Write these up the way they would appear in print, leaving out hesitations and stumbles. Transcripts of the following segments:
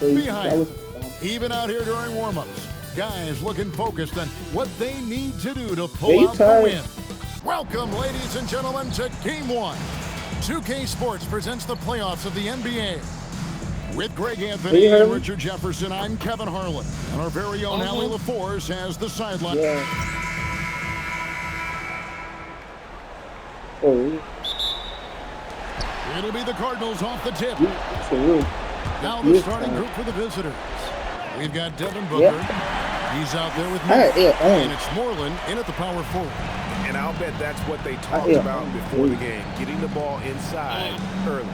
behind. Even out here during warm-ups, guys looking focused on what they need to do to pull out the win. Welcome, ladies and gentlemen, to Game 1. 2K Sports presents the playoffs of the NBA. With Greg Anthony and Richard Jefferson, I'm Kevin Harlan. And our very own Allie LaForce has the sideline. It'll be the Cardinals off the tip. Now the starting group for the visitors. We've got Devin Booker. He's out there with me. And it's Moreland in at the power forward. And I'll bet that's what they talked about before the game, getting the ball inside early.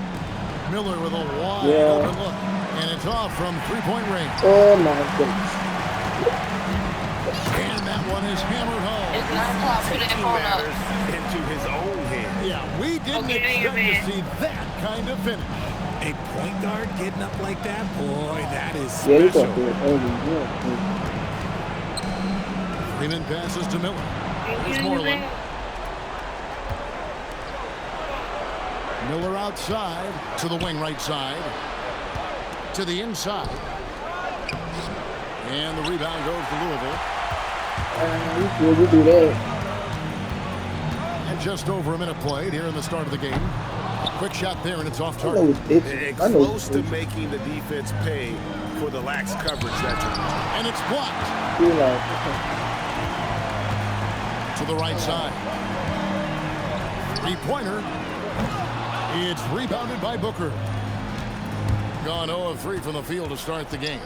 Miller with a wide open look. And it's off from three-point range. Oh, my goodness. And that one is hammered home. Matters into his own hand. Yeah, we didn't expect to see that kind of finish. A point guard getting up like that, boy, that is special. Freeman passes to Miller. Here's Moreland. Miller outside to the wing right side. To the inside. And the rebound goes to Louisville. We do that. And just over a minute played here in the start of the game. Quick shot there, and it's off target. Close to making the defense pay for the lax coverage that you. And it's blocked. To the right side. Three-pointer. It's rebounded by Booker. Gone 0 of 3 from the field to start the game.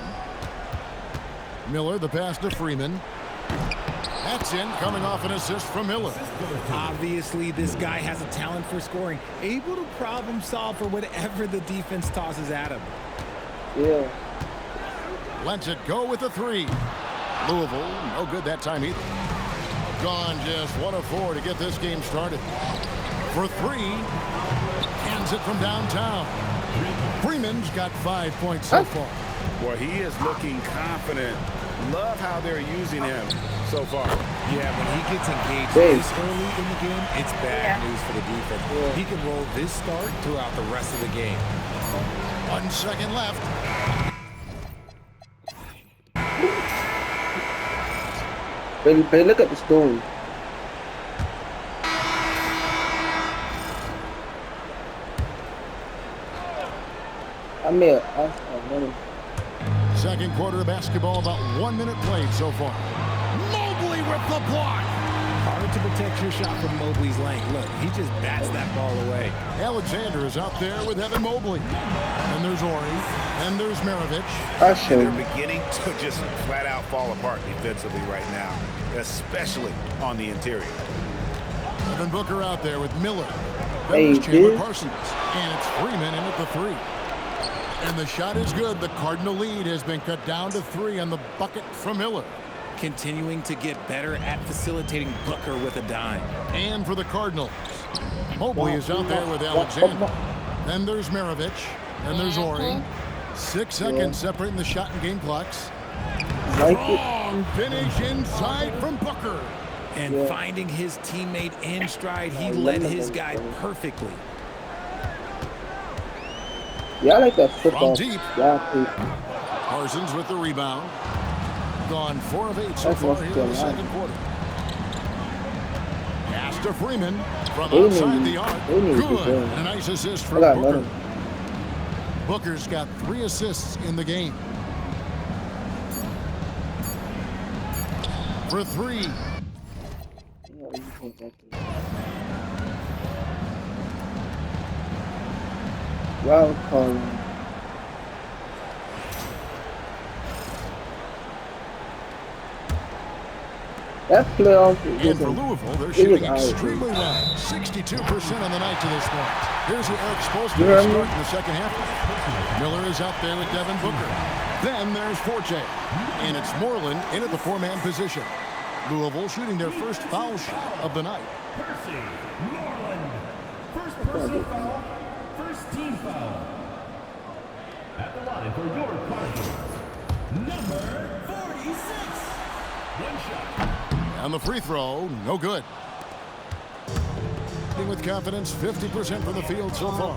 Miller, the pass to Freeman. That's in, coming off an assist from Miller. Obviously, this guy has a talent for scoring, able to problem solve for whatever the defense tosses at him. Lets it go with the three. Louisville, no good that time either. Gone just 1 of 4 to get this game started. For 3, hands it from downtown. Freeman's got 5 points so far. Well, he is looking confident. Love how they're using him so far. Yeah, when he gets engaged this early in the game, it's bad news for the defense. He can roll this start throughout the rest of the game. 1 second left. Baby, look at the story. Second quarter of basketball, about 1 minute played so far. Mobley with the block. Hard to protect your shot from Mobley's length. Look, he just bats that ball away. Alexander is out there with Evan Mobley. And there's Ori. And there's Maravich. They're beginning to just flat out fall apart defensively right now, especially on the interior. Devin Booker out there with Miller. There's Chandler Parsons. And it's Freeman in at the 3. And the shot is good. The Cardinal lead has been cut down to 3 on the bucket from Miller. Continuing to get better at facilitating Booker with a dime. And for the Cardinals, Mobley is out there with Alexander. Then there's Maravich. And there's Ori. 6 seconds separating the shot and game clocks. Strong finish inside from Booker. And finding his teammate in stride, he led his guy perfectly. Yeah, I like that football. From deep. Parsons with the rebound. Gone 4 of 8 so far here in the second quarter. Pass to Freeman from outside the arc. Good. A nice assist from Booker. Booker's got 3 assists in the game. For 3. Wow, that playoff and for Louisville, they're shooting extremely well. 62% on the night to this point. Here's Eric Spoelstra to start in the second half. Miller is out there with Devin Booker. Then there's Forte. And it's Moreland in at the 4-man position. Louisville shooting their first foul shot of the night. Moreland. First personal foul. First team foul. At the line for your Cardinals, number 46. One shot. And the free throw, no good. With confidence, 50% from the field so far.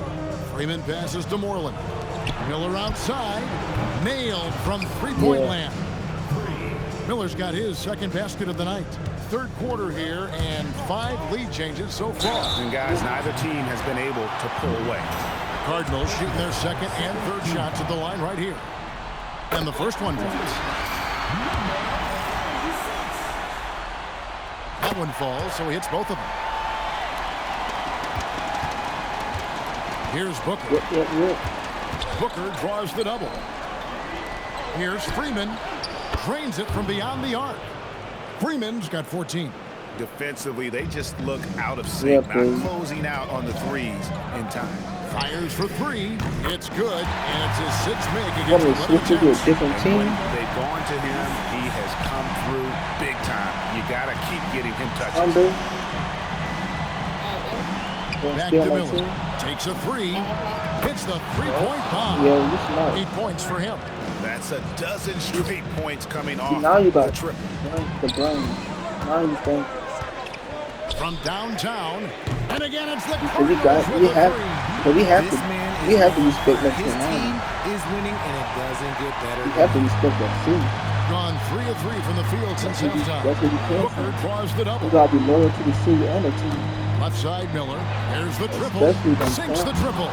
Freeman passes to Moreland. Miller outside. Nailed from three-point land. Miller's got his second basket of the night. Third quarter here and 5 lead changes so far. And guys, neither team has been able to pull away. Cardinals shooting their second and third shots at the line right here. And the first one drops. That one falls, so he hits both of them. Here's Booker. Booker draws the double. Here's Freeman. Drains it from beyond the arc. Freeman's got 14. Defensively, they just look out of sync, not closing out on the threes in time. Fires for 3. It's good, and it's his 6th make What against is switching to a different team? They've gone to him. He has come through big time. You got to keep getting him touches. Back to Miller. Takes a 3. Hits the three-point bomb. Yeah, you smart. 8 points for him. That's a dozen straight points coming off Now you got the triple. the brain. Now you think. From downtown, and again it's the We Cardinals with a 3. we have to respect that His team. team is winning, and it doesn't get better. We have to respect that team. Gone 3 of 3 from the field since halftime. That's what you can. Booker draws the double. You gotta be loyal to the city and the team. Left side Miller. There's the triple. Especially them Sinks the triple.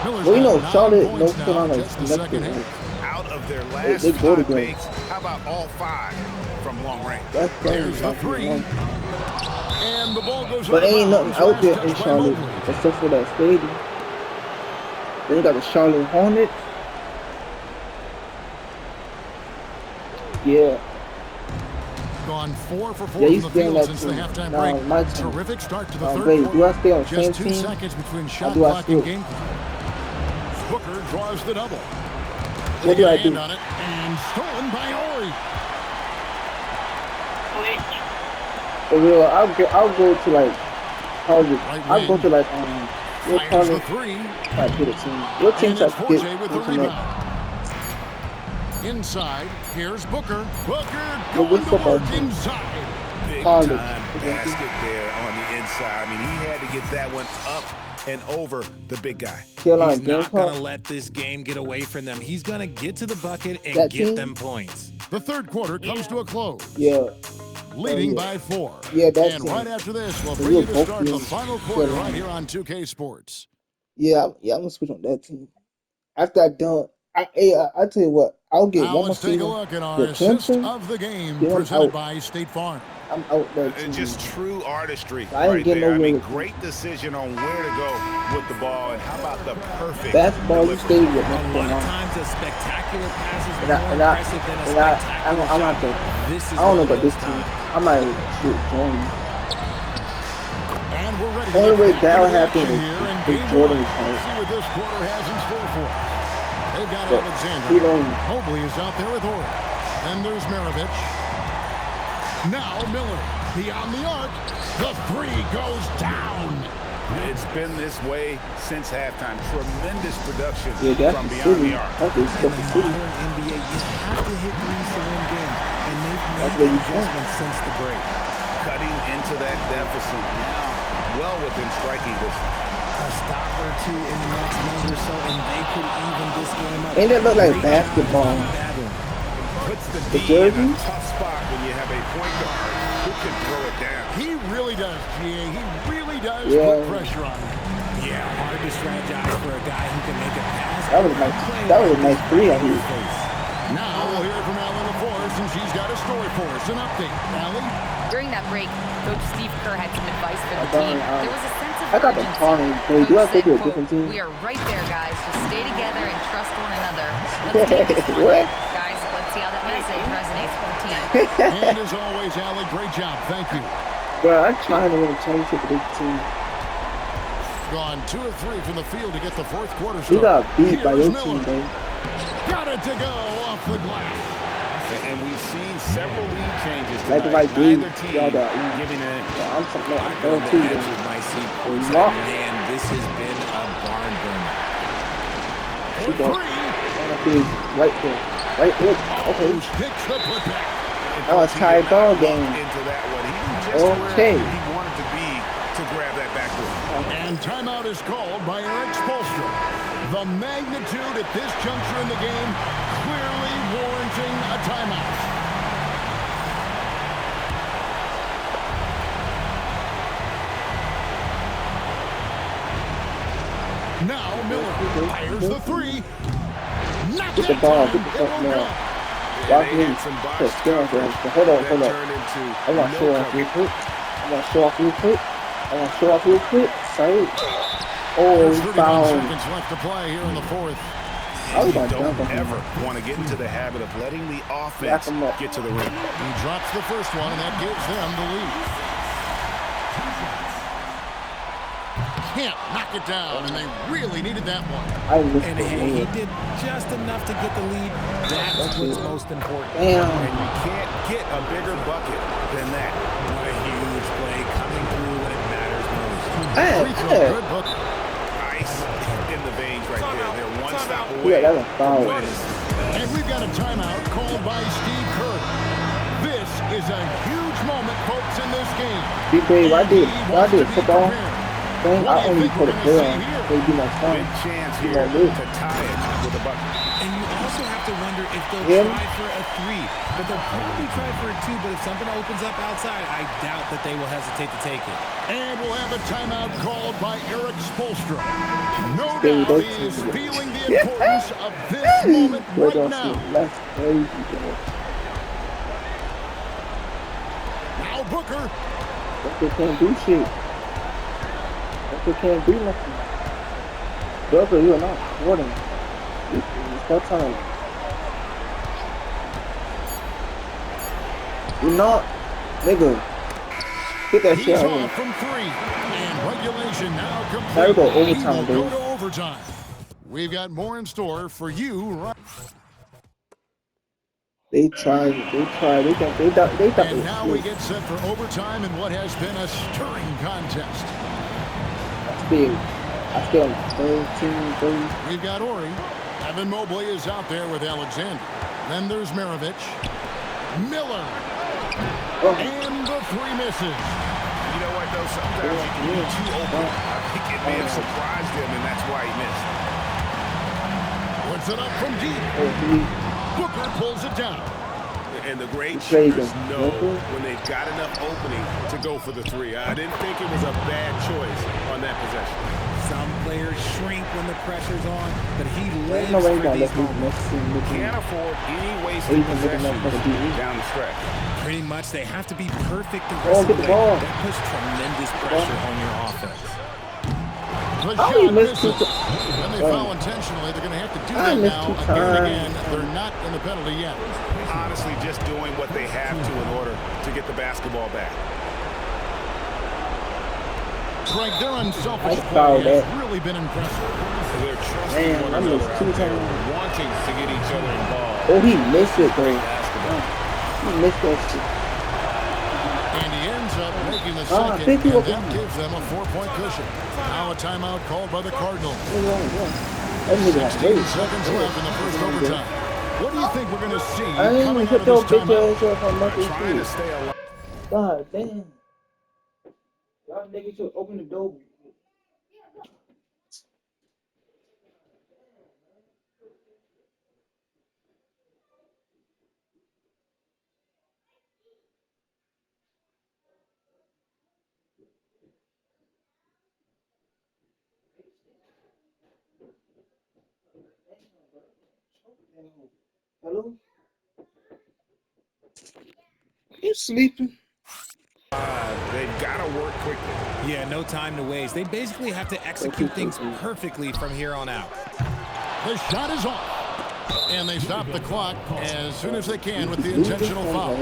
Miller's Well, you know, got 9 Charlotte points knows now, put on a just the second nothing. half. Out of their last They go 5 together. makes, how about all 5 from long range? That's There's the crazy. 3. And the ball goes But out of ain't nothing bounds. out Last there touch in by Charlotte Mobley. except for that stadium. Then you got the Charlotte Hornets. Yeah. Gone 4 for 4 Yeah, from he's the staying field that since the team. halftime Now, my break. team. Terrific start to the third Wait, quarter. do I stay on the same Just 2 team? seconds between shot do I clock and switch? game clock. Booker draws the double. What do I Hand do? on it and stolen by Ori. For real, I'll go to like Target. Right I'll go wing. to like your Fires the Target. 3. Try to get a team. Your team And try it's to Forte get with the internet. rebound. Inside, here's Booker. Booker Well, going what's to up, work RJ? inside. Big College. time basket there on the inside. I mean, he had to get that one up and over the big guy. Carolina He's not going to Gamecock. let this game get away from them. He's going to get to the bucket and That get team? them points. The third quarter comes to a close. Yeah. Leading yeah. by 4. Yeah, that's and it. right after this, we'll So bring you we'll to both start be the in final quarter Carolina. right here on 2K Sports. Yeah, I'm gonna switch on that team. After I done, I tell you what, I'll get Now one more let's take a season look at our with assist Clemson. of the game Then I'm presented out. by State Farm. I'm out there too. And just true artistry I ain't right getting there. I nowhere mean, with- great decision on where to go with the ball. And how about the perfect Basketball, you delivery? stay with A me. lot of times, a spectacular pass is And more I, impressive than a I'm spectacular gonna have shot. to. This is I don't know one of about this those team. times. I might shoot Jordan. And we're ready to Only get way back that'll into happen action is here in if game Jordan one. is hurt. See what this quarter has in store for us. They've got But Alexander. he don't. Mobley is out there with Ori. Then there's Maravich. Now Miller beyond the arc. The 3 goes down. It's been this way since halftime. Tremendous production Yeah, that's from the beyond city. the arc. That's the In the city. modern NBA, you have to hit threes to win games, and they've That's made where you adjustments since the break. Cutting into that deficit now, well within striking distance. A stop or two in the next month or so, and they could even this game up. Ain't that look like Great basketball? battle. Puts the The D in jersey? a tough spot when you have a point guard who can throw it down. He really does, GA. He really does Yeah. put pressure on him. Yeah, hard to strategize for a guy who can make a pass. That was a nice. That was a nice 3 I hit. Now we'll hear from Allie LaForce, and she's got a story for us. An update. Allie? During that break, Coach Steve Kerr had some advice for the thought, team. There was a sense of I got the urgency. calling. Hey, do I Coach go to a said, different team? "We are right there, guys. Just stay together and trust one another. Let's take this one. What? Guys, let's see how that message resonates with the team." And as always, Allie, great job. Thank you. Bro, I'm trying to win a championship for this team. Gone 2 of 3 from the field to get the fourth quarter You started. got beat by Here's your team, Miller. baby. Got it to go off the glass. And we've seen several lead changes Like tonight. if I do, Neither team y'all got giving an inch. Yeah, I'm something I like go that on too. the edge of my seat. Lock. Man, this has been a barn burner. She For goes. 3. And I feel right there. Right there. Okay. Hits the putback. That was tied ball game. Into that one. He was just Okay. where he wanted to be to grab that backboard. And timeout is called by Eric Spoelstra. The magnitude at this juncture in the game clearly warranting a timeout. Now Miller fires the three. Knocks Get the it ball. down. Get the It fuck won't now. go. Walk in. Hold on. I'm gonna show off real quick. Sorry. Oh, There's 31 foul. seconds left to play here in the fourth. I was You about to don't jump on him. ever want to get into the habit of letting the offense him up. get to the rim. He drops the first one, and that gives them the lead. Can't knock it down, and they really needed that one. I missed And it. hey, he did just enough to get the lead. That's what's most important. Damn. And you can't get a bigger bucket than that. What a huge play coming through when it matters most. Free throw, good book. Ice in the veins right there. They're one stop away. Yeah, that was foul. from winning. And we've got a timeout called by Steve Kerr. This is a huge moment, folks, in this game. Big Dave, I did football. Prepared. Thing, What I do you only think put we're a gonna girl. see here? They be my son. Big chance You here know me. to tie it with a bucket. And you also have to wonder if they'll Yeah. try for a three. But they'll probably try for a two. But if something opens up outside, I doubt that they will hesitate to take it. And we'll have a timeout called by Eric Spoelstra. No Baby, doubt that's he is easy. feeling the importance of this moment right now. That's crazy, bro. Now Booker. They can't do shit. They can't do nothing. Brother, you are not supporting. It's that time. You're not, nigga. Get that He's shit out of off here. from three. And regulation now complete. Now we go He overtime, will go dude. to overtime. We've got more in store for you right. They tried. They thought And it now was we good. get set for overtime in what has been a stirring contest. That's big. I feel 13, 30. We've got Ori. Evan Mobley is out there with Alexander. Then there's Maravich. Miller. Oh, And the three misses. You know what, though? Sometimes you can be too open. I think it may have surprised him, and that's why he missed. Puts it up from deep. oh, Booker pulls it down. And the great Trade shooters him. know when they've got enough opening to go for the three. I didn't think it was a bad choice on that possession. Some players shrink when the pressure's on, but he lives no way for that these left me moments. next to Can't afford any wasted Even looking up for the possessions DE. down the stretch. Pretty much, they have to be perfect the Oh, rest get of the the way. ball. That puts tremendous pressure on your offense. The How he shot missed misses. two When they foul intentionally, they're going to have to do I that missed now. two Again and times. again, they're not in the penalty yet. Honestly, just doing what they have to in order to get the basketball back. Greg, their unselfish I fouled play has that. really been impressive. They're trusting Man, one I another missed out two there, times. wanting to get each other involved. Oh, he missed it, bro. Basketball. He missed that shit. And he ends up making the Ah, second, 50 and was that wrong. gives them a 4-point cushion. Now a timeout called by the Cardinals. That nigga had 16 weight. seconds left in the first overtime. What do you think we're going to see I ain't coming even out put of this your bitch timeout? ass up on nothing. Trying to stay alive. God damn. Y'all niggas should open the door. Hello? You sleeping? They've got to work quickly. Yeah, no time to waste. They basically have to execute things perfectly from here on out. The shot is off. And they stop the clock as soon as they can with the intentional foul.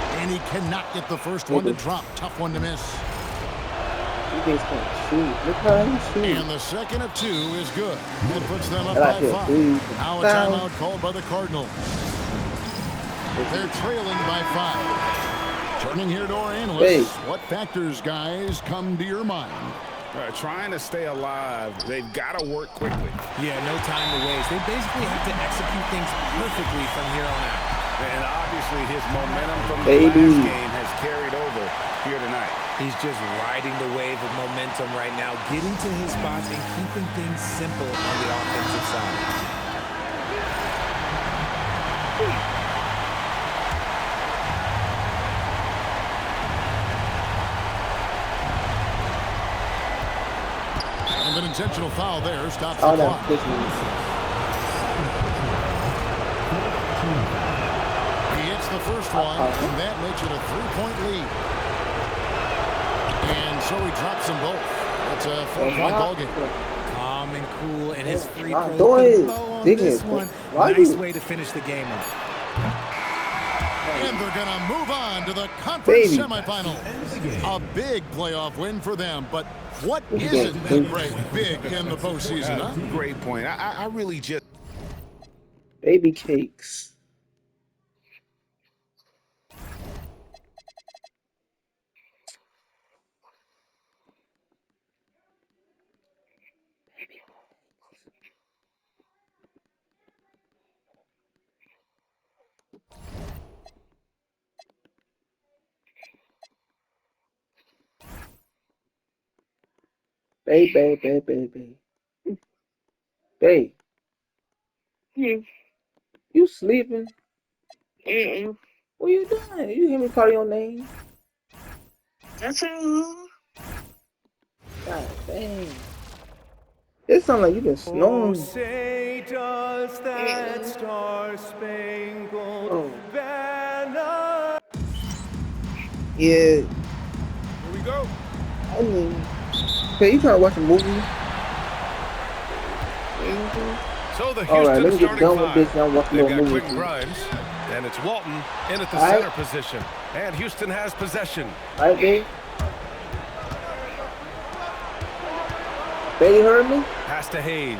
And he cannot get the first one to drop. Tough one to miss. You guys can't shoot. Look how he shoots. And the second of two is good. That puts them up I by like it. 5. Please. Now a Foul. timeout called by the Cardinals. They're trailing by 5. Turning here to our analysts. What factors, guys, come to your mind? Trying to stay alive, they've got to work quickly. Yeah, no time to waste. They basically have to execute things perfectly from here on out. And obviously his momentum from the Baby. last game has carried over here tonight. He's just riding the wave of momentum right now, getting to his spots and keeping things simple on the offensive side. And an intentional foul there stops the clock. He hits the first one, and that makes it a 3-point lead. And so he drops them both. It's a 4-point ball game. Calm and cool, and his free throw low on this one. Nice way to finish the game up. And they're going to move on to the conference semifinals. A big playoff win for them, but what isn't that great big in the postseason, huh? Great point. I really just... Baby cakes. Baby. Babe. You sleeping? What you doing? You hear me call your name? That's it. God dang. It sounds like you been snoring. Say does that star-spangled banner. Yeah. Here we go. I mean, okay, you trying to watch a movie? So the All right, let me Houston get done with this and I'll watch a They've little got movie. Quentin Grimes, and it's Walton in at the All right. center position. And Houston has possession. All right, babe. Babe, you heard me? Pass to Hayes.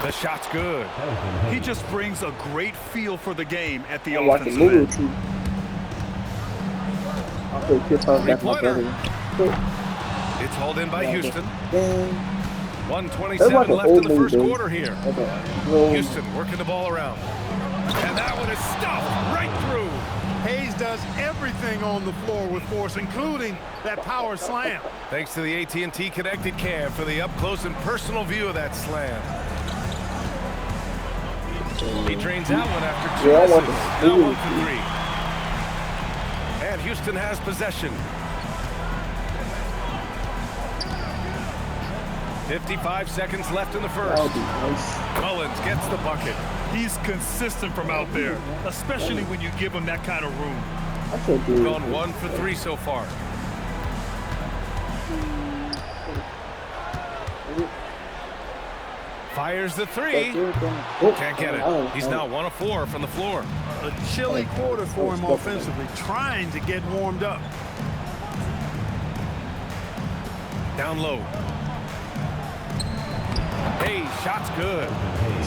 The shot's good. He just brings a great feel for the game at the I'll watch a offensive movie or end. two. I'll play Chris Paul back my brother. It's hauled in by Houston. Dang. 1:27 left in the first quarter here. Okay. Houston working the ball around. And that one is stuffed right through. Hayes does everything on the floor with force, including that power slam. Thanks to the AT&T Connected Cam for the up-close and personal view of that slam. He drains that one after two misses. Now 1 for 3. And Houston has possession. 55 seconds left in the first. Mullins gets the bucket. He's consistent from out there, especially when you give him that kind of room. Gone 1 for 3 so far. Fires the three. Can't get it. He's now 1 of 4 from the floor. A chilly quarter for him offensively, trying to get warmed up. Down low. Hayes, shot's good.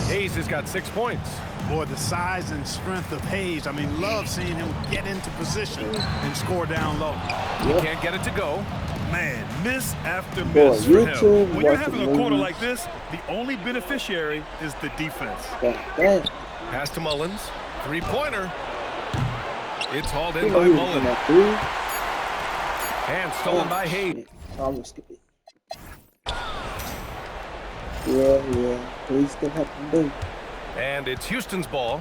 Hayes has got 6 points. Boy, the size and strength of Hayes. I mean, love seeing him get into position and score down low. He can't get it to go. Man, miss after miss for him. When you're having a quarter like this, the only beneficiary is the defense. Pass to Mullins. 3-pointer. It's hauled in by Mullins. And stolen by Hayes. Yeah. Please still have to do. And it's Houston's ball.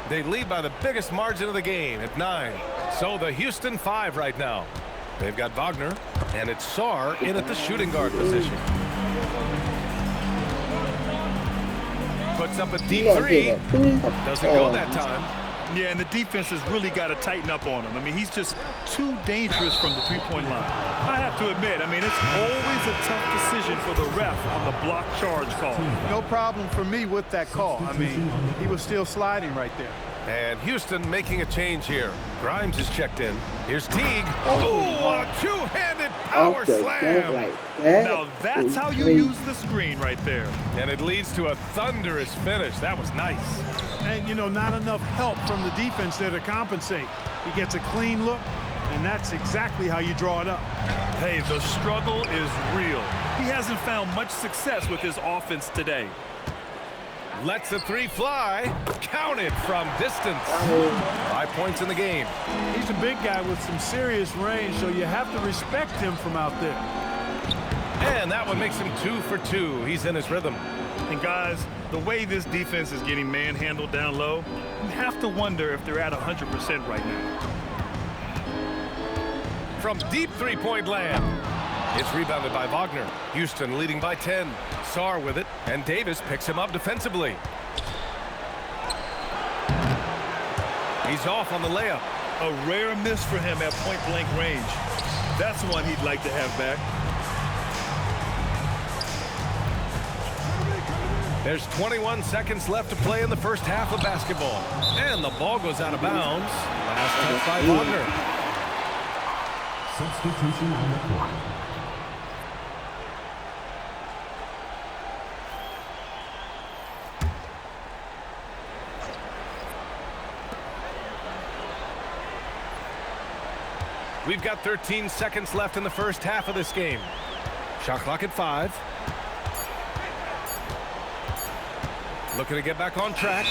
They lead by the biggest margin of the game at 9. So the Houston 5 right now. They've got Wagner, and it's Sarr in at the shooting guard position. Puts up a deep 3. Doesn't go that time. Yeah, and the defense has really got to tighten up on him. I mean, he's just too dangerous from the three-point line. I have to admit, I mean, it's always a tough decision for the ref on the block charge call. No problem for me with that call. I mean, he was still sliding right there. And Houston making a change here. Grimes is checked in. Here's Teague. Oh, a two-handed power slam. Now that's how you use the screen right there. And it leads to a thunderous finish. That was nice. And, you know, not enough help from the defense there to compensate. He gets a clean look, and that's exactly how you draw it up. Hey, the struggle is real. He hasn't found much success with his offense today. Lets the three fly. Counted from distance. 5 points in the game. He's a big guy with some serious range, so you have to respect him from out there. And that one makes him 2 for 2. He's in his rhythm. And guys, the way this defense is getting manhandled down low, you have to wonder if they're at 100% right now. From deep three-point land. It's rebounded by Wagner. Houston leading by 10. Sarr with it, and Davis picks him up defensively. He's off on the layup. A rare miss for him at point-blank range. That's one he'd like to have back. There's 21 seconds left to play in the first half of basketball. And the ball goes out of bounds. Last touch by Wagner. Substitution on the court. We've got 13 seconds left in the first half of this game. Shot clock at 5. Looking to get back on track.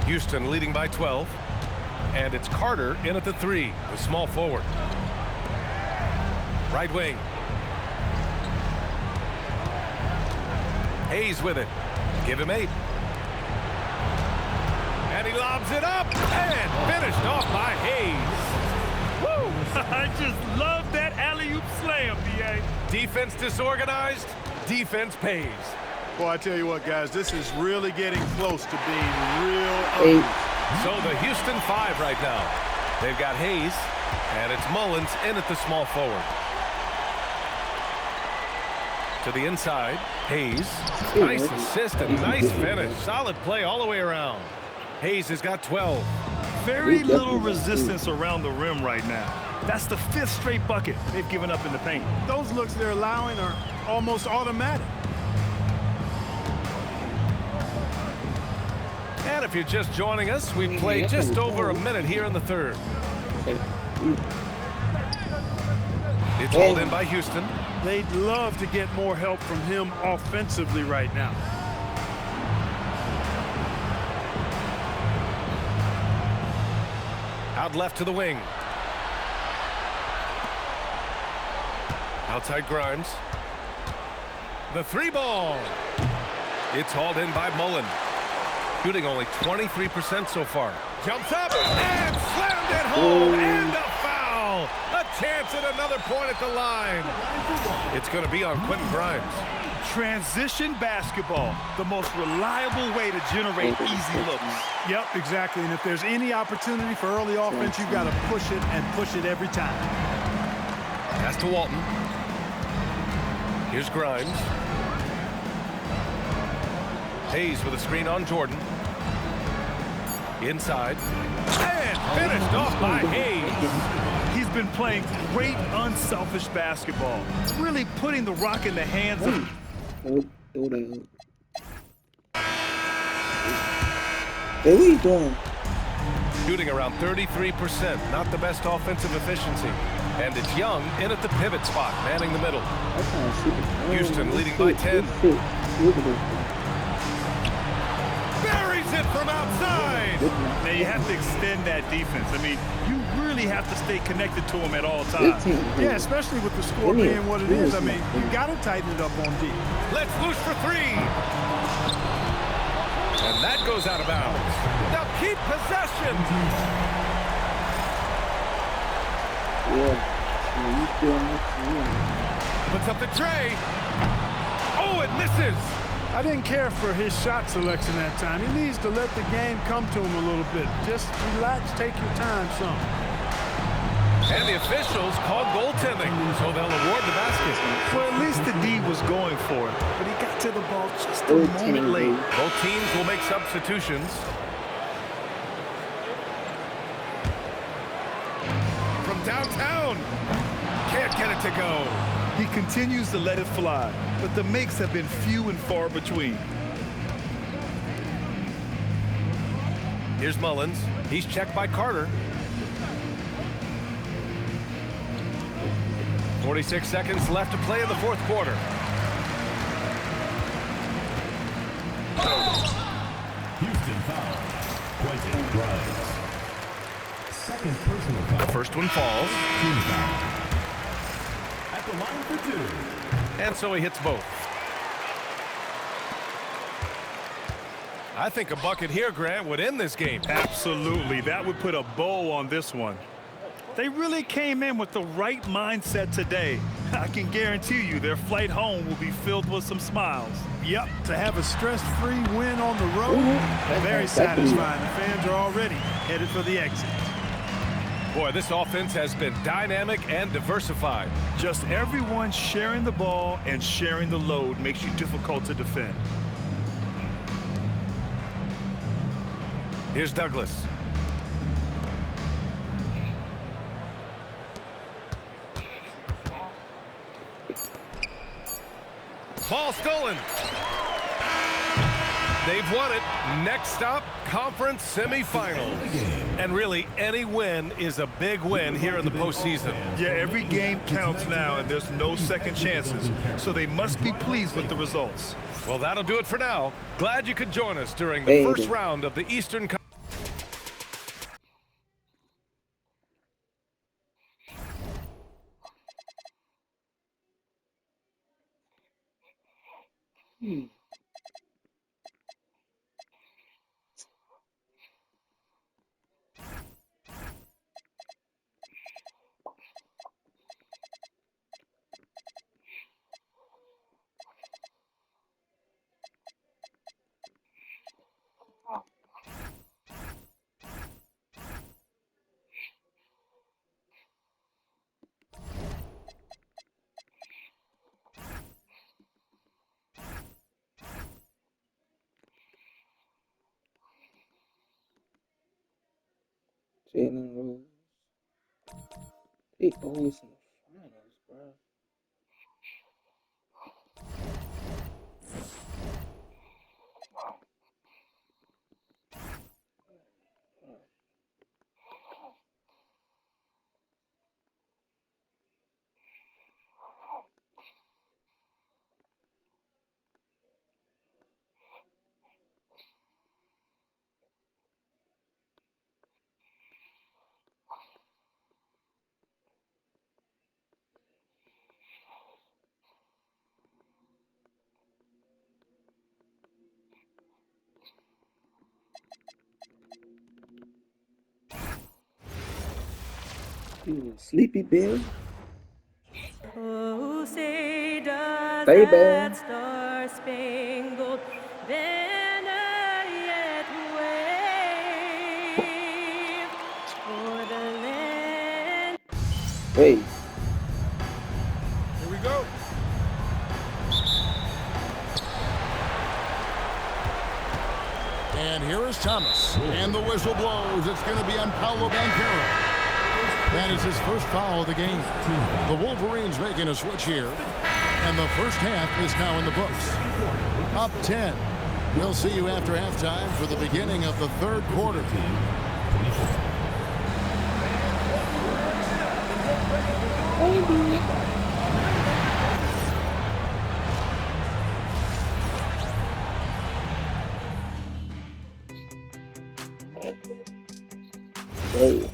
Houston leading by 12. And it's Carter in at the 3, the small forward. Right wing. Hayes with it. Give him 8. And he lobs it up and finished off by Hayes. Woo! I just love that alley-oop slam, B.A. Defense disorganized, defense pays. Well, I tell you what, guys, this is really getting close to being real ugly. So the Houston 5 right now. They've got Hayes, and it's Mullins in at the small forward. To the inside, Hayes. Nice assist and nice finish. Solid play all the way around. Hayes has got 12. Very little resistance around the rim right now. That's the 5th straight bucket they've given up in the paint. Those looks they're allowing are almost automatic. And if you're just joining us, we've played just over a minute here in the third. It's hauled in by Houston. They'd love to get more help from him offensively right now. Out left to the wing. Outside Grimes. The 3 ball. It's hauled in by Mullen. Shooting only 23% so far. Jumps up and slammed it home. And a foul. A chance at another point at the line. It's going to be on Quentin Grimes. Transition basketball, the most reliable way to generate easy looks. Yep, exactly. And if there's any opportunity for early offense, you've got to push it and push it every time. Pass to Walton. Here's Grimes. Hayes with a screen on Jordan. Inside. And finished off by Hayes. He's been playing great, unselfish basketball. Really putting the rock in the hands of... What are we doing? Shooting around 33%. Not the best offensive efficiency. And it's Young in at the pivot spot, manning the middle. Houston leading by 10. Buries it from outside. Now you have to extend that defense. I mean, you really have to stay connected to him at all times. Yeah, especially with the score being what it is. I mean, you got to tighten it up on D. Let's loose for 3. And that goes out of bounds. Now keep possession. Puts up the tray. Oh, it misses. I didn't care for his shot selection that time. He needs to let the game come to him a little bit. Just relax, take your time some. And the officials called goaltending, so they'll award the basket. Well, at least the D was going for it, but he got to the ball just a moment late. Both teams will make substitutions. downtown. Can't get it to go. He continues to let it fly, but the makes have been few and far between. Here's Mullins. He's checked by Carter. 46 seconds left to play in the fourth quarter. Houston foul. Quentin Grimes. Second personal foul. The first one falls. Team foul. At the line for two. And so he hits both. I think a bucket here, Grant, would end this game. Absolutely. That would put a bow on this one. They really came in with the right mindset today. I can guarantee you their flight home will be filled with some smiles. Yep, to have a stress-free win on the road, very satisfying. The fans are already headed for the exit. Boy, this offense has been dynamic and diversified. Just everyone sharing the ball and sharing the load makes you difficult to defend. Here's Douglas. Ball stolen. They've won it. Next stop, conference semifinals. And really, any win is a big win here in the postseason. Yeah, every game counts now, and there's no second chances. So they must be pleased with the results. Well, that'll do it for now. Glad you could join us during the first round of the Eastern Conference. Jalen Rose. They always in the finals, bro. Sleepy Bill. Oh, say does Baby. that star-spangled banner yet wave for the land? Hey. Here we go. And here is Thomas. And the whistle blows. It's going to be on Paolo Banchero. That is his first foul of the game. The Wolverines making a switch here. And the first half is now in the books. Up 10. We'll see you after halftime for the beginning of the third quarter. Hey.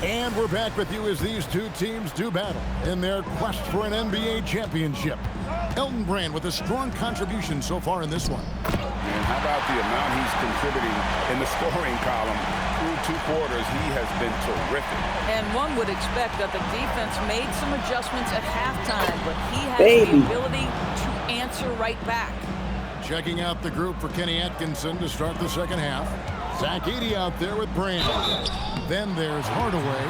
And we're back with you as these two teams do battle in their quest for an NBA championship. Elton Brand with a strong contribution so far in this one. And how about the amount he's contributing in the scoring column? Through 2 quarters, he has been terrific. And one would expect that the defense made some adjustments at halftime, but he has the ability to answer right back. Checking out the group for Kenny Atkinson to start the second half. Zach Edey out there with Brand. Then there's Hardaway.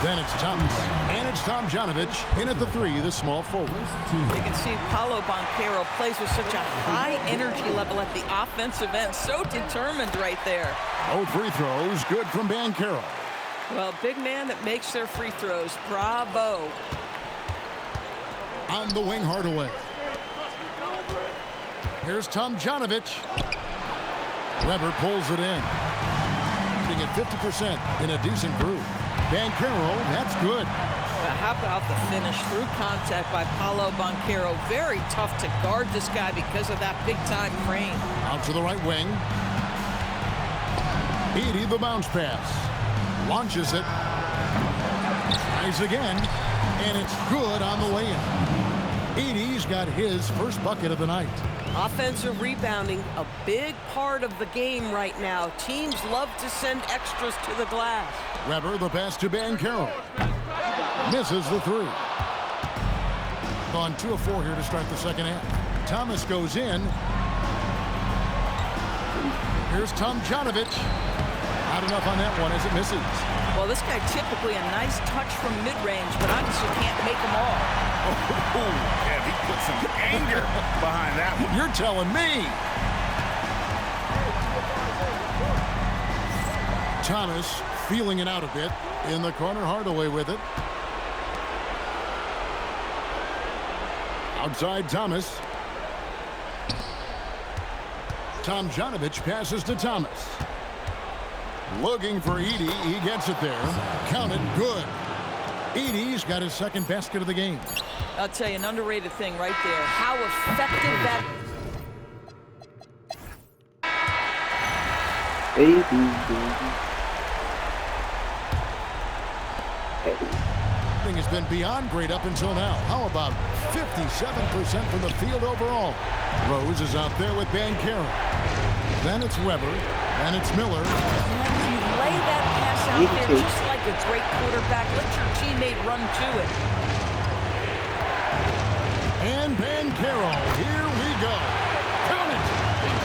Then it's Thomas. And it's Tom Janovich in at the 3, the small forward. You can see Paolo Banchero plays with such a high energy level at the offensive end. So determined right there. Both free throws good from Banchero. Well, big man that makes their free throws. Bravo. On the wing, Hardaway. Here's Tom Janovich. Weber pulls it in. Shooting at 50% in a decent groove. Banchero, that's good. But how about the finish through contact by Paolo Banchero? Very tough to guard this guy because of that big-time frame. Out to the right wing. Edey, the bounce pass. Launches it. Tries again. And it's good on the way in. Edey's got his first bucket of the night. Offensive rebounding, a big part of the game right now. Teams love to send extras to the glass. Weber, the pass to Banchero. Misses the 3. On 2 of 4 here to start the second half. Thomas goes in. Here's Tom Janovich. Not enough on that one as it misses. Well, this guy typically a nice touch from mid-range, but obviously can't make them all. Oh, yeah, he put some anger behind that one. You're telling me. Thomas feeling it out a bit. In the corner, Hardaway with it. Outside Thomas. Tom Janovich passes to Thomas. Looking for Edey. He gets it there. Counted. Good. Edey's got his second basket of the game. I'll tell you, an underrated thing right there. How effective that... Everything has been beyond great up until now. How about 57% from the field overall? Rose is out there with Banchero. Then it's Weber. Then it's Miller. And you lay that pass out there just like a great quarterback. Let your teammate run to it. And Banchero. Here we go. Count it.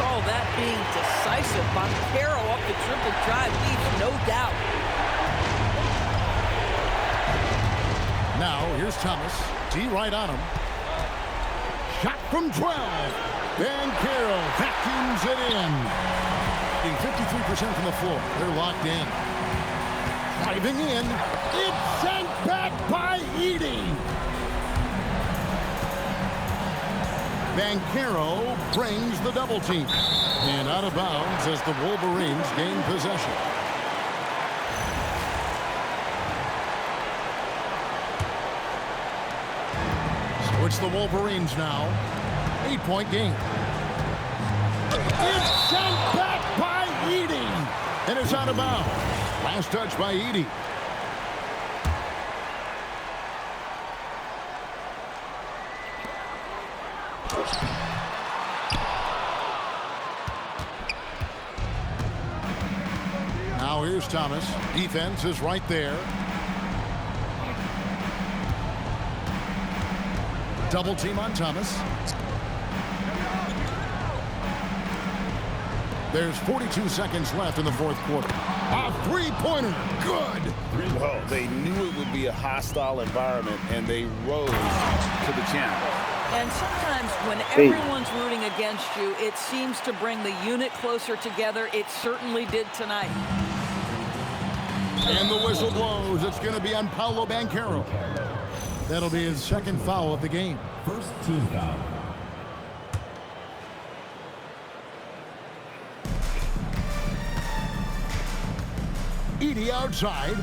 Oh, that being decisive. Banchero up the triple drive leaves no doubt. Now, here's Thomas. D right on him. Shot from 12. Banchero vacuums it in. 53% from the floor. They're locked in. Driving in. It's sent back by Edey. Banchero brings the double team. And out of bounds as the Wolverines gain possession. So it's the Wolverines now. 8-point game. It's sent back by Edey. And it's out of bounds. Last touch by Edey. Now here's Thomas. Defense is right there. Double team on Thomas. There's 42 seconds left in the fourth quarter. A three-pointer. Good. Well, they knew it would be a hostile environment, and they rose to the challenge. And sometimes when everyone's rooting against you, it seems to bring the unit closer together. It certainly did tonight. And the whistle blows. It's going to be on Paolo Banchero. That'll be his second foul of the game. First team foul. Edey outside.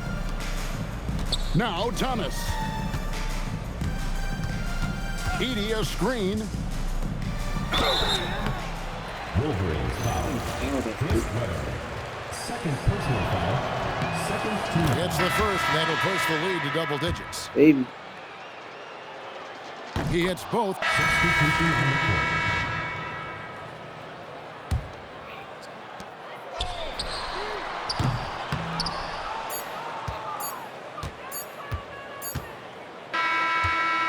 Now Thomas. Edey a screen. Wolverines foul. First Weber. Second personal foul. Second team. It's the first. That'll push the lead to double digits. Baby. He hits both.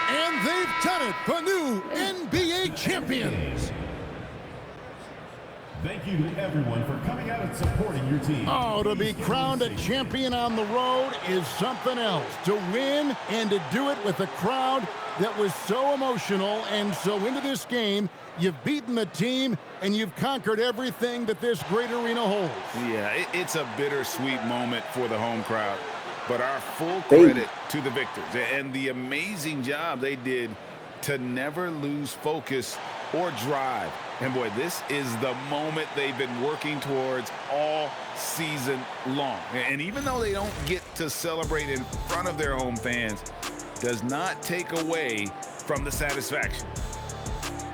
And they've done it. The new NBA champions. Thank you to everyone for coming out and supporting your team. Oh, to be crowned a champion on the road is something else. To win and to do it with a crowd that was so emotional and so into this game. You've beaten the team, and you've conquered everything that this great arena holds. Yeah, it's a bittersweet moment for the home crowd. But our full credit to the victors and the amazing job they did to never lose focus or drive. And boy, this is the moment they've been working towards all season long. And even though they don't get to celebrate in front of their home fans, does not take away from the satisfaction.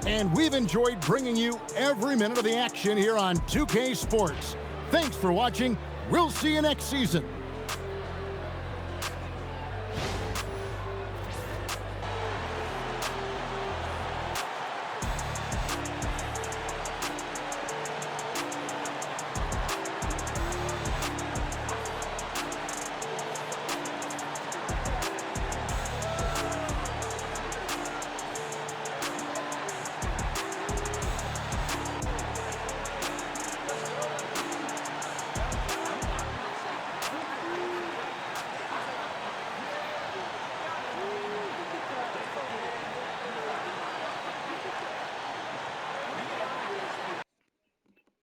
And we've enjoyed bringing you every minute of the action here on 2K Sports. Thanks for watching. We'll see you next season.